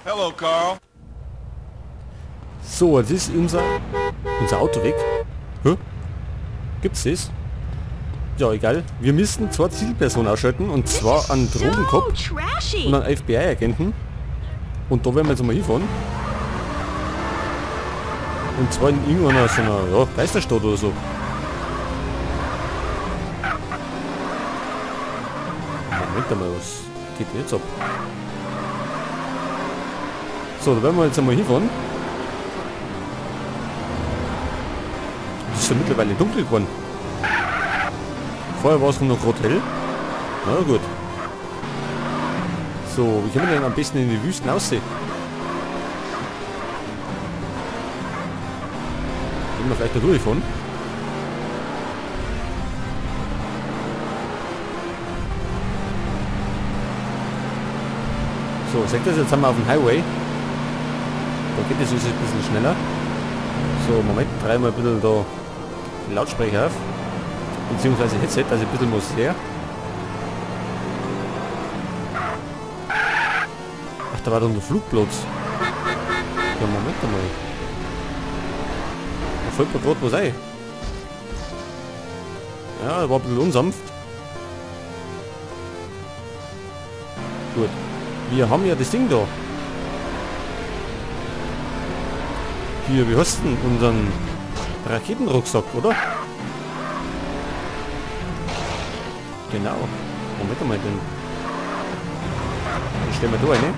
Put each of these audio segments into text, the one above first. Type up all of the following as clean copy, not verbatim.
Hello, Carl. So, jetzt ist unser Auto weg. Hä? Gibt's das? Ja, egal. Wir müssten zwei Zielpersonen ausschalten, und zwar einen Drogenkopf und einen FBI-Agenten. Und da werden wir jetzt mal hinfahren. Und zwar in irgendeiner so einer, ja, Geisterstadt oder so. Moment einmal, was geht denn jetzt ab? So, da werden wir jetzt einmal hinfahren. Es ist ja mittlerweile dunkel geworden. Vorher war es noch gerade hell. Na gut. So, wie können wir denn am besten in die Wüsten aussehen? Gehen wir vielleicht da durchfahren? So, seht ihr das? Jetzt sind wir auf dem Highway. Da geht es jetzt ein bisschen schneller. So, Moment, drehen wir ein bisschen da den Lautsprecher auf. Beziehungsweise Headset, also ein bisschen muss her. Ach, da war doch der Flugplatz. Ja, Moment einmal. Da fällt mir gerade was ein. Ja, da war ein bisschen unsanft. Gut. Wir haben ja das Ding da. Hier, wie heißt denn unseren Raketenrucksack, oder? Genau. Moment mal, den stellen wir da rein.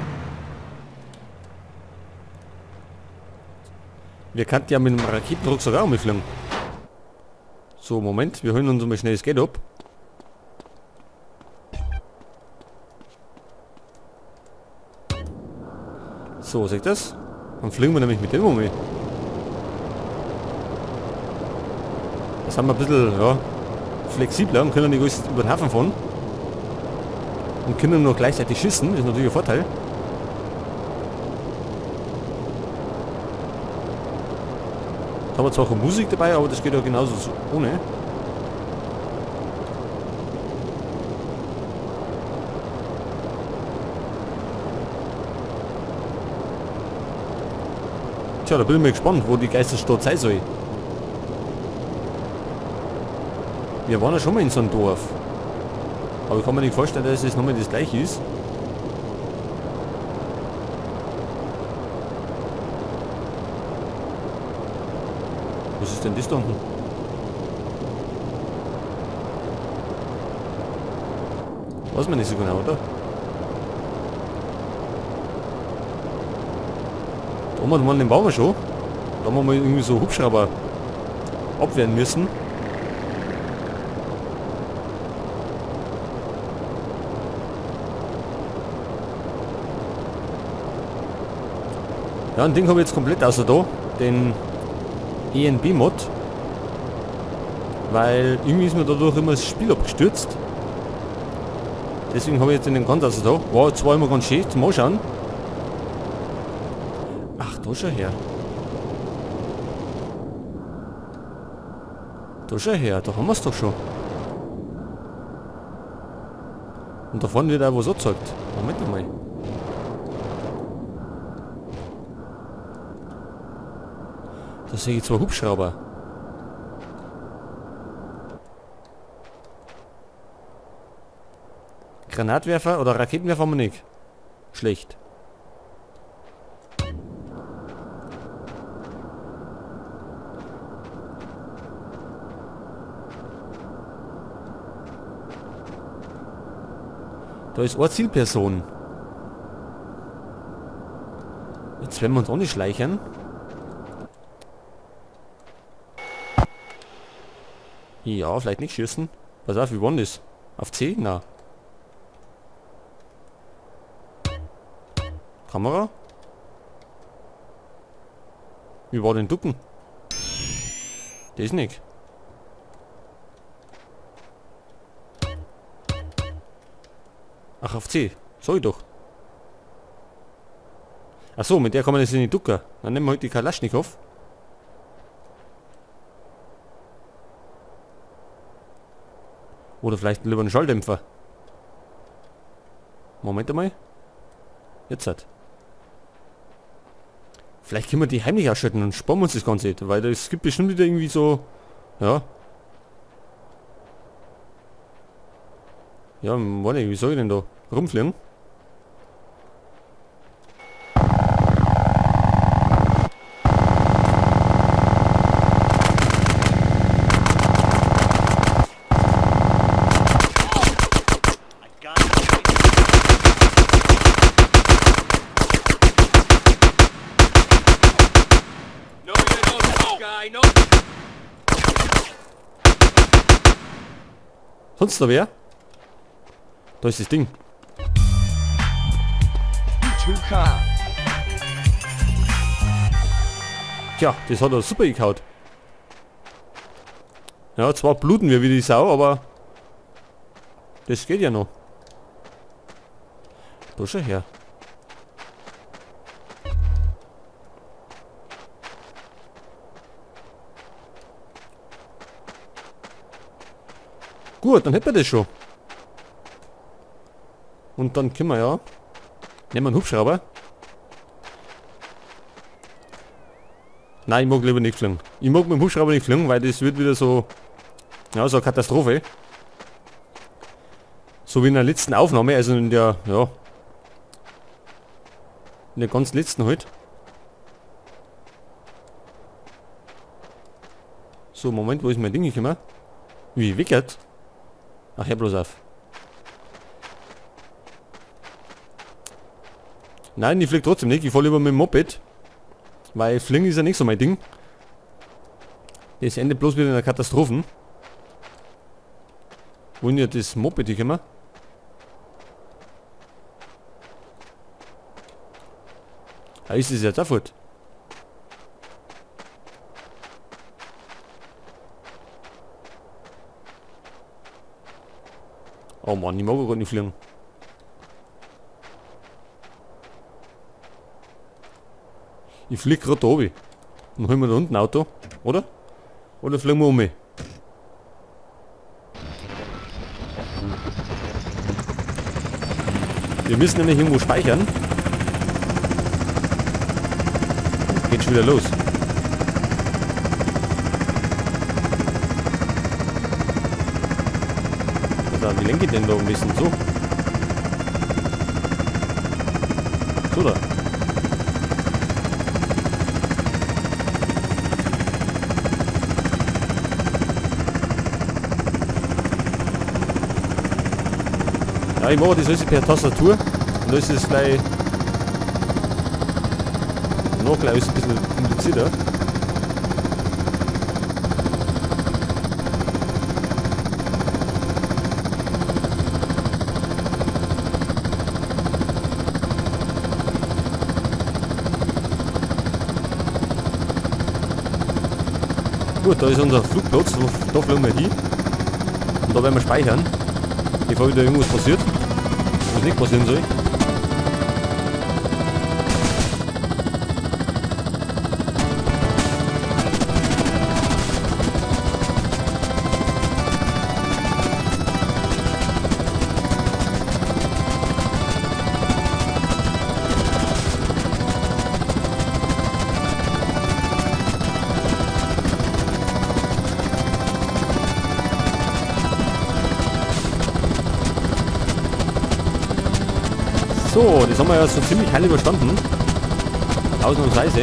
Wir könnten ja mit dem Raketenrucksack auch mitfliegen. So, Moment, wir holen uns mal schnell das Geld ab. So, seht ihr das? Dann fliegen wir nämlich mit dem um. Das haben wir ein bisschen, ja, flexibler und können nicht alles über den Hafen fahren. Und können noch gleichzeitig schießen, das ist natürlich ein Vorteil. Da haben wir zwar auch Musik dabei, aber das geht ja genauso ohne. Tja, da bin ich mal gespannt, wo die Geisterstadt sein soll. Wir waren ja schon mal in so einem Dorf. Aber ich kann mir nicht vorstellen, dass es nochmal das gleiche ist. Was ist denn das da unten? Weiß man nicht so genau, oder? Da haben wir den bauen wir schon. Da haben wir mal irgendwie so Hubschrauber abwehren müssen. Ja, ein Ding habe ich jetzt komplett außer da, den ENB-Mod, weil irgendwie ist mir dadurch immer das Spiel abgestürzt. Deswegen habe ich jetzt den ganz außer da. War zwar immer ganz schön zum Anschauen. Ach, da schon her. Da schon her, da haben wir es doch schon. Und da vorne wird auch was angezeigt. Moment mal. Da sehe ich zwei Hubschrauber. Granatwerfer oder Raketenwerfer haben wir nicht. Schlecht. Da ist eine Zielperson. Jetzt werden wir uns auch nicht schleichen. Ja, vielleicht nicht schießen. Pass auf, wie war das? Auf C? Na. Kamera? Wie war denn Ducken? Das nicht. Ach, auf C. Soll ich doch. Ach so, mit der kann man jetzt nicht ducken. Dann nehmen wir heute die Kalaschnikow. Oder vielleicht lieber einen Schalldämpfer. Moment einmal. Jetzt hat. Vielleicht können wir die heimlich ausschalten und sparen uns das Ganze nicht, weil es gibt bestimmt wieder irgendwie so... Ja. Ja, warte, wie soll ich denn da rumfliegen? Sonst noch wer? Da ist das Ding. Tja, das hat er super gekaut. Ja, zwar bluten wir wie die Sau, aber das geht ja noch. Da schau her. Gut, dann hätten wir das schon. Und dann können wir ja... Nehmen wir einen Hubschrauber. Nein, ich mag lieber nicht fliegen. Ich mag mit dem Hubschrauber nicht fliegen, weil das wird wieder so... Ja, so eine Katastrophe. So wie in der letzten Aufnahme, also in der... Ja... In der ganz letzten halt. So, Moment, wo ist mein Ding gekommen? Wie, wickert? Ach, ja, bloß auf. Nein, ich fliege trotzdem nicht. Ich fahre lieber mit dem Moped. Weil Fliegen ist ja nicht so mein Ding. Das endet bloß wieder in einer Katastrophe. Wollen ja das Moped hier kommen? Ah, ist es jetzt auch fort? Oh Mann, ich mag auch gar nicht fliegen. Ich fliege gerade da oben. Dann holen wir da unten ein Auto, oder? Oder fliegen wir um mich? Wir müssen nämlich irgendwo speichern. Geht schon wieder los. Also, wie lenke ich denn da ein bisschen? So. So da. Ja, ich mache das alles per Tastatur und da ist es gleich noch gleich ein bisschen komplizierter. Gut, da ist unser Flugplatz, da fliegen wir hin und da werden wir speichern. Bevor wieder irgendwas passiert, was nicht passieren soll. So, das haben wir ja so ziemlich heil überstanden. Ausnahmsweise.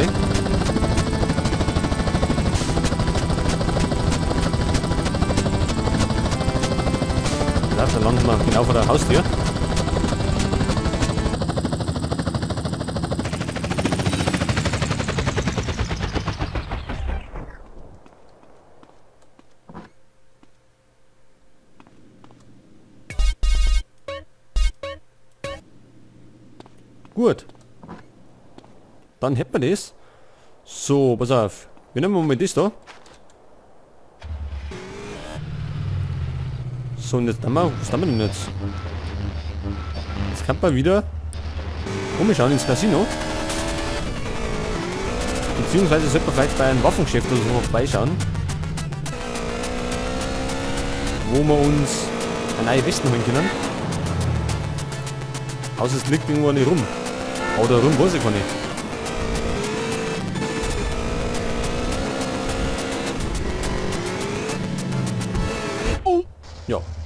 Ja, da landen wir genau vor der Haustür. Gut. Dann hätten wir das. So, pass auf. Wir nehmen mal das da. So, und jetzt haben wir, was haben wir denn jetzt? Jetzt kann man wieder umschauen ins Casino. Beziehungsweise sollte man vielleicht bei einem Waffengeschäft oder so vorbeischauen. Wo wir uns eine neue Westen holen können. Außer es liegt irgendwo nicht rum. Oder rum weiß ich gar nicht.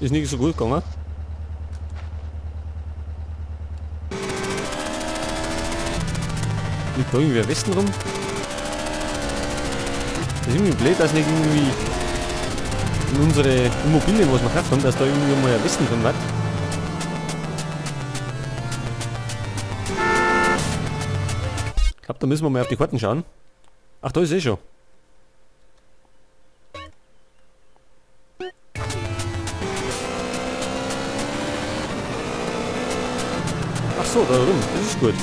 Ist nicht so gut gegangen. Liegt da irgendwie ein Westen rum? Das ist irgendwie blöd, dass nicht irgendwie in unsere Immobilien, was wir gekauft haben, dass da irgendwie mal ein Westen drin wird. Ich glaube, da müssen wir mal auf die Karten schauen. Ach, da ist eh schon. Ach so, da rum. Das ist gut.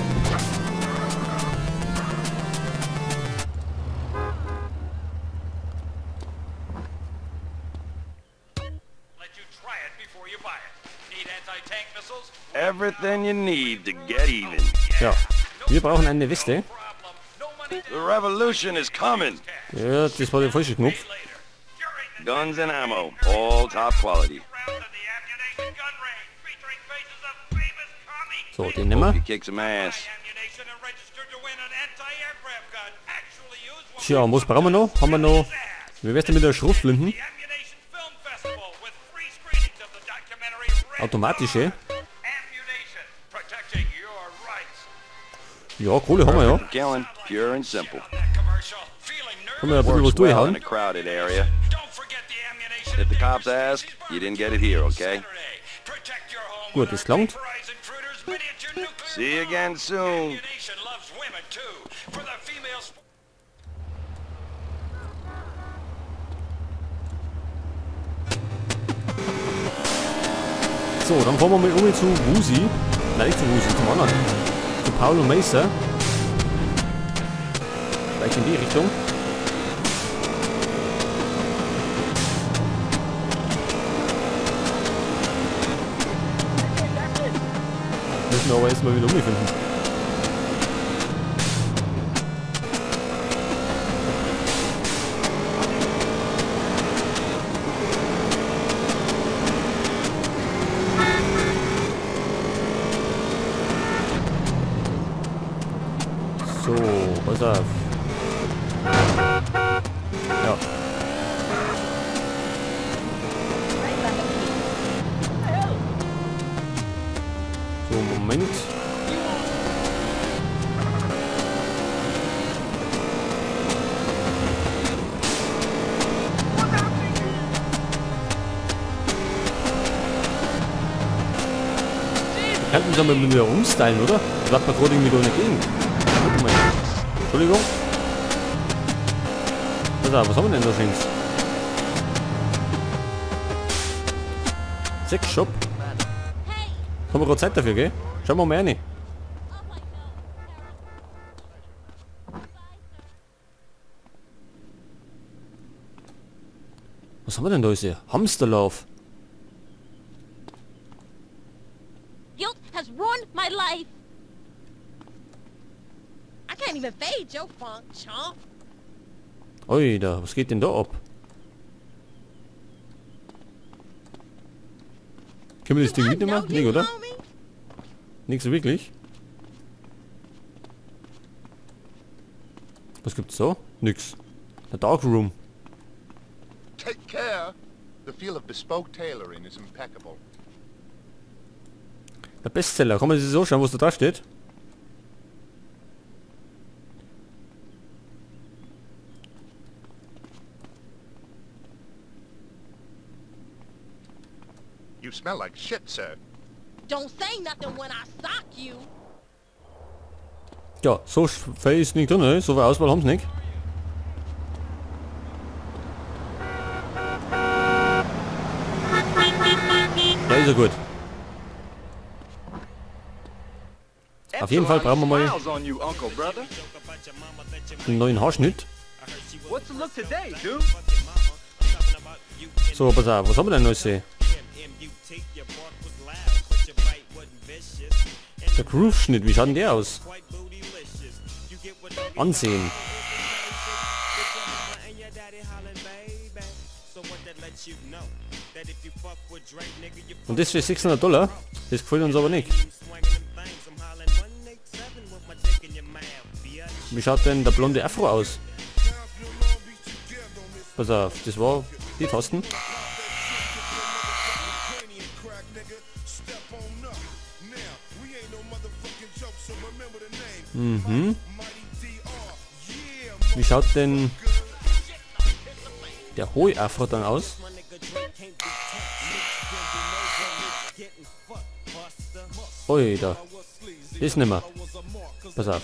Everything you need to get even. Ja, wir brauchen eine Weste. The revolution is coming. Ja, das war der falsche Knopf. Guns and ammo, all top quality. So, den nehmen You wir. kick some ass. Tja, was brauchen wir noch? Haben wir noch... Wie wär's denn mit der Schrotflinten? Automatische. Ja, Kohle haben wir ja. Killing, pure and simple. Können wir ein bisschen was Works well in durchhauen. a crowded area. If the cops ask, you didn't get it here, okay? Gut, das klangt. See you again soon. So, dann fahren wir mal um zu Wusi. Nein, nicht zu Wusi, zum anderen. Zu Paulo Mesa. Gleich in die Richtung. Müssen wir aber erstmal wieder umfinden. So, pass auf. Ja. So, Moment. Wir könnten uns aber wieder umstylen, oder? Das bleibt man gerade irgendwie da in der Gegend. Warte mal. Entschuldigung. Pass auf, was haben wir denn da Schönes? Sexshop. Haben wir gerade Zeit dafür, gell? Schauen wir mal rein. Was haben wir denn da hier? Hamsterlauf. Guilt has ruined my life. I can't even fade your funk, chomp. Oida, was geht denn da ab? Können wir das Ding mitnehmen? Nicht, oder? Nicht so wirklich. Was gibt's da? Nix. Der Dark Room. Take care. The feel of bespoke tailoring is impeccable. Der Bestseller. Kann man sich so schauen, was da drauf steht? You smell like shit, sir. Don't say nothing when I sock you. Ja, so viel ist nicht drin, ne? So viel Auswahl haben sie nicht. Ja, ist ja gut. Auf jeden Fall brauchen wir mal Smiles on you, Uncle Brother. einen neuen Haarschnitt. What's the look today, dude? So, pass auf, was haben wir denn noch hier? Der Groove-Schnitt, wie schaut denn der aus? Ansehen. Und das für $600? Das gefällt uns aber nicht. Wie schaut denn der blonde Afro aus? Pass auf, das war die Tasten. Mhm. Wie schaut denn der hohe Afro dann aus? Ui, da. Ist nimmer. Pass auf.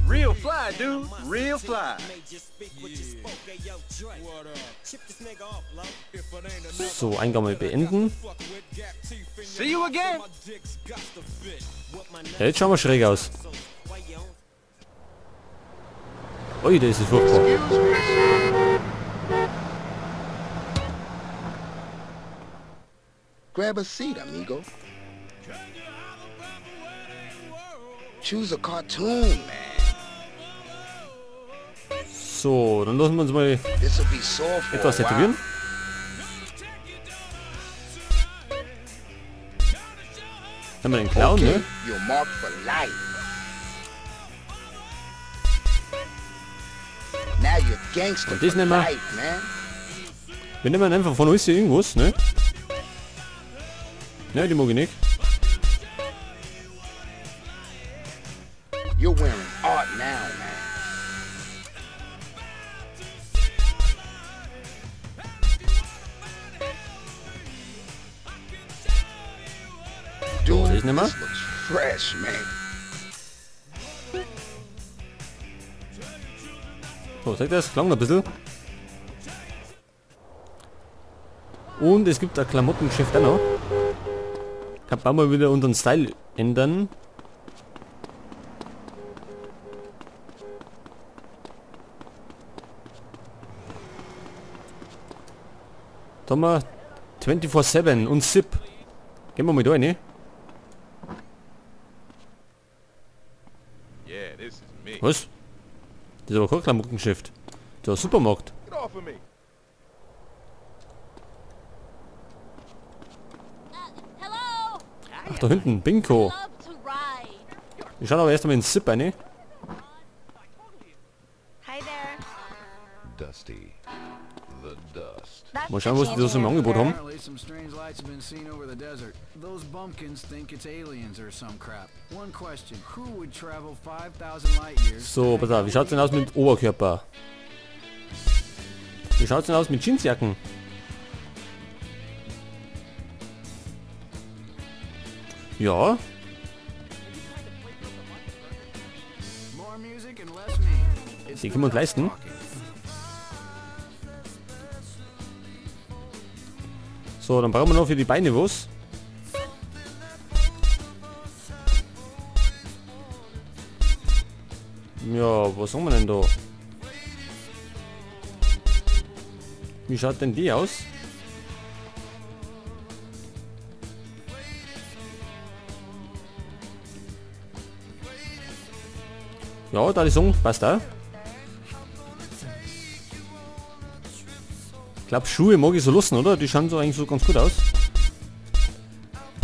Real fly, dude. Real fly. So, Eingabe beenden. See you again. Ja, jetzt schauen wir schräg aus. Ui, das ist furchtbar. Excuse me, sir. Grab a seat, amigo. Choose a cartoon, man. So, dann lassen wir uns mal This'll be sore for etwas a while. tätowieren. Haben wir den Clown, Okay, ne? you're marked for life. Now you're gangster Und das for nehmen wir. life, man. Wir nehmen einfach von uns hier irgendwas, ne? Ne, die mag ich nicht. You're wearing art now, man. Dude, das nehmen wir. this looks fresh, man. So, seht ihr das? Klang noch ein bisschen. Und es gibt ein Klamottengeschäft auch noch. Kann man mal wieder unseren Style ändern. Da haben wir 24/7 und SIP. Gehen wir mal da rein. Yeah, this is me. Was? Das ist aber kein Klamottengeschäft. Das ist ein Supermarkt. Get off of me. Hello. Ach, da hinten, Bingo. Love to ride. Wir schauen aber erst einmal ins SIP rein. Hi there. Dusty. The dust. Mal schauen, was die da so im Angebot haben. Apparently, some strange lights have been seen over the desert. Those bumpkins think it's aliens or some crap. One question: who would travel 5,000 light years? So, pass auf, wie schaut's denn aus mit Oberkörper? Wie schaut's denn aus mit Jeansjacken? Ja, More music and less me. It's die the können wir uns leisten. talking. So, dann brauchen wir noch für die Beine was. Ja, was haben wir denn da? Wie schaut denn die aus? Ja, da die Song passt da. Ich glaube, Schuhe mag ich so lassen, oder? Die schauen so eigentlich so ganz gut aus.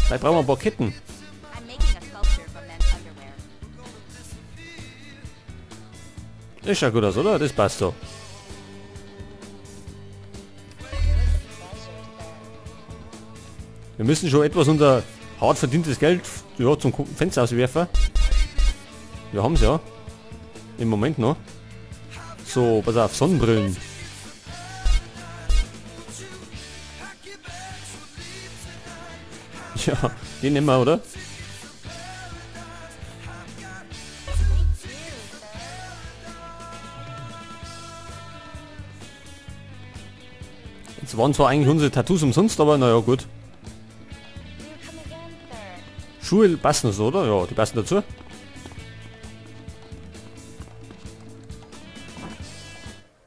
Vielleicht brauchen wir ein paar Ketten. I'm making a sculpture from men's underwear. Das schaut gut aus, oder? Das passt so. Wir müssen schon etwas unser hart verdientes Geld ja, zum Fenster auswerfen. Wir haben es ja. Im Moment noch. So, pass auf, Sonnenbrillen. Ja, den nehmen wir, oder? Jetzt waren zwar eigentlich unsere Tattoos umsonst, aber naja, gut. Schuhe passen so, oder? Ja, die passen dazu.